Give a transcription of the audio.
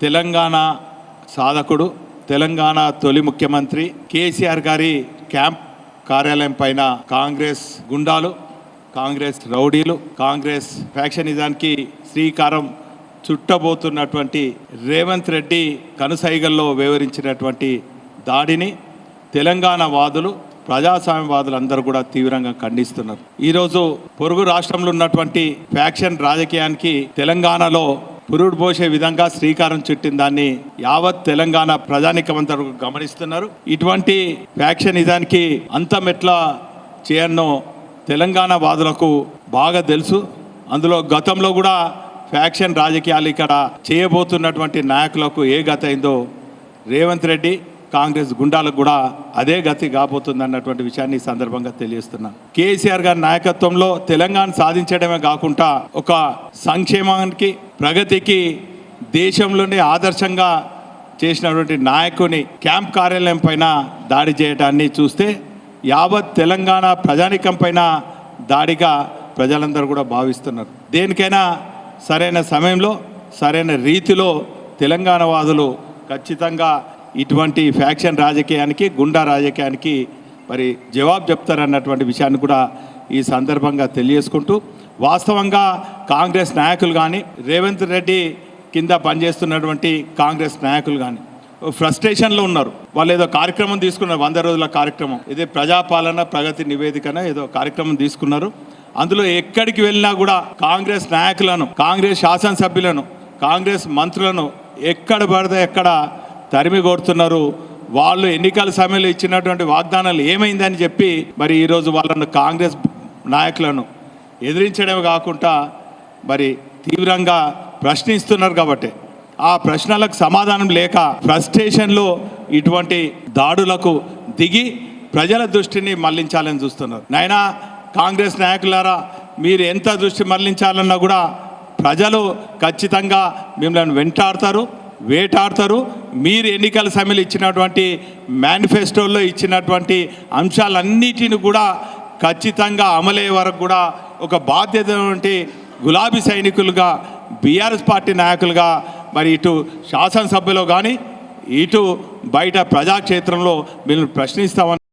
తెలంగాణ సాధకుడు, తెలంగాణ తొలి ముఖ్యమంత్రి కేసీఆర్ గారి క్యాంప్ కార్యాలయం పైన కాంగ్రెస్ గుండాలు, కాంగ్రెస్ రౌడీలు, కాంగ్రెస్ ఫ్యాక్షనిజానికి శ్రీకారం చుట్టబోతున్నటువంటి రేవంత్ రెడ్డి కనుసైగల్లో వివరించినటువంటి దాడిని తెలంగాణ వాదులు, ప్రజాస్వామ్యవాదులు అందరూ కూడా తీవ్రంగా ఖండిస్తున్నారు. ఈరోజు పొరుగు రాష్ట్రంలో ఉన్నటువంటి ఫ్యాక్షన్ రాజకీయానికి తెలంగాణలో పురుడు పోసే విధంగా శ్రీకారం చుట్టిన దాన్ని యావత్ తెలంగాణ ప్రజానికమంతా గమనిస్తున్నారు. ఇటువంటి ఫ్యాక్షనిజానికి అంతం ఎట్లా చేయన్నో తెలంగాణ వాదులకు బాగా తెలుసు. అందులో గతంలో కూడా ఫ్యాక్షన్ రాజకీయాలు ఇక్కడ చేయబోతున్నటువంటి నాయకులకు ఏ గతి అయిందో రేవంత్ రెడ్డి కాంగ్రెస్ గుండాలకు కూడా అదే గతి కాబోతుంది అన్నటువంటి విషయాన్ని ఈ సందర్భంగా తెలియజేస్తున్నాను. కేసీఆర్ గారి నాయకత్వంలో తెలంగాణ సాధించడమే కాకుండా ఒక సంక్షేమానికి, ప్రగతికి దేశంలోనే ఆదర్శంగా చేసినటువంటి నాయకుని క్యాంప్ కార్యాలయం పైన దాడి చేయడాన్ని చూస్తే యావత్ తెలంగాణ ప్రజానికం పైన దాడిగా ప్రజలందరూ కూడా భావిస్తున్నారు. దేనికైనా సరైన సమయంలో, సరైన రీతిలో తెలంగాణ వాదులు ఖచ్చితంగా ఇటువంటి ఫ్యాక్షన్ రాజకీయానికి, గుండా రాజకీయానికి మరి జవాబు చెప్తారన్నటువంటి విషయాన్ని కూడా ఈ సందర్భంగా తెలియజేసుకుంటూ, వాస్తవంగా కాంగ్రెస్ నాయకులు కానీ, రేవంత్ రెడ్డి కింద పనిచేస్తున్నటువంటి కాంగ్రెస్ నాయకులు కానీ ఫ్రస్ట్రేషన్లో ఉన్నారు. వాళ్ళు ఏదో కార్యక్రమం తీసుకున్నారు, 100 రోజుల కార్యక్రమం, ఇదే ప్రజాపాలన ప్రగతి నివేదికన ఏదో కార్యక్రమం తీసుకున్నారు. అందులో ఎక్కడికి వెళ్ళినా కూడా కాంగ్రెస్ నాయకులను, కాంగ్రెస్ శాసనసభ్యులను, కాంగ్రెస్ మంత్రులను ఎక్కడ పడితే ఎక్కడ తరిమి కొడుతున్నారు. వాళ్ళు ఎన్నికల సమయంలో ఇచ్చినటువంటి వాగ్దానాలు ఏమైందని చెప్పి మరి ఈరోజు వాళ్ళను, కాంగ్రెస్ నాయకులను ఎదిరించడమే కాకుండా మరి తీవ్రంగా ప్రశ్నిస్తున్నారు. కాబట్టి ఆ ప్రశ్నలకు సమాధానం లేక ఫ్రస్ట్రేషన్లో ఇటువంటి దాడులకు దిగి ప్రజల దృష్టిని మళ్లించాలని చూస్తున్నారు. నైనా కాంగ్రెస్ నాయకులారా, మీరు ఎంత దృష్టి మళ్లించాలన్నా కూడా ప్రజలు ఖచ్చితంగా మిమ్మల్ని వెంటాడతారు, వేటాడతారు. మీరు ఎన్నికల సమయంలో ఇచ్చినటువంటి మేనిఫెస్టోలో ఇచ్చినటువంటి అంశాలన్నిటిని కూడా ఖచ్చితంగా అమలయ్యే వరకు కూడా ఒక బాధ్యత వంటి గులాబీ సైనికులుగా, బీఆర్ఎస్ పార్టీ నాయకులుగా మరి ఇటు శాసనసభలో కానీ, ఇటు బయట ప్రజాక్షేత్రంలో మిమ్మల్ని ప్రశ్నిస్తామని